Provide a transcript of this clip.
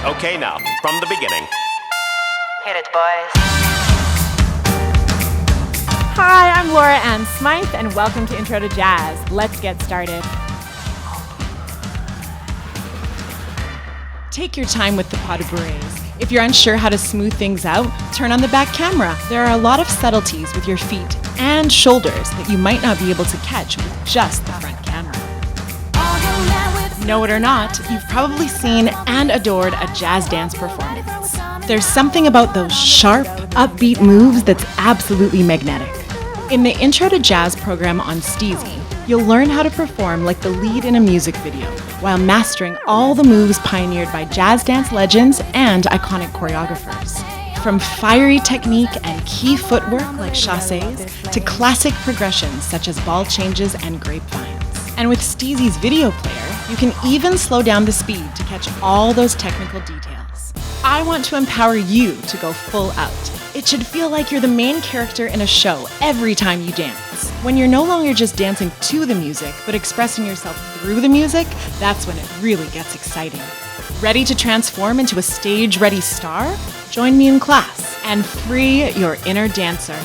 Okay, now, from the beginning. Hit it, boys. Hi, I'm Ann Smyth, and welcome to Intro to Jazz. Let's get started. Take your time with the pas de bourrées. If you're unsure how to smooth things out, turn on the back camera. There are a lot of subtleties with your feet and shoulders that you might not be able to catch with just the front camera. Know it or not, you've probably seen and adored a jazz dance performance. There's something about those sharp, upbeat moves that's absolutely magnetic. In the Intro to Jazz program on STEEZY, you'll learn how to perform like the lead in a music video while mastering all the moves pioneered by jazz dance legends and iconic choreographers. From fiery technique and key footwork like chassés to classic progressions such as ball changes and grapevines. And with STEEZY's video player, you can even slow down the speed to catch all those technical details. I want to empower you to go full out. It should feel like you're the main character in a show every time you dance. When you're no longer just dancing to the music, but expressing yourself through the music, that's when it really gets exciting. Ready to transform into a stage-ready star? Join me in class and free your inner dancer.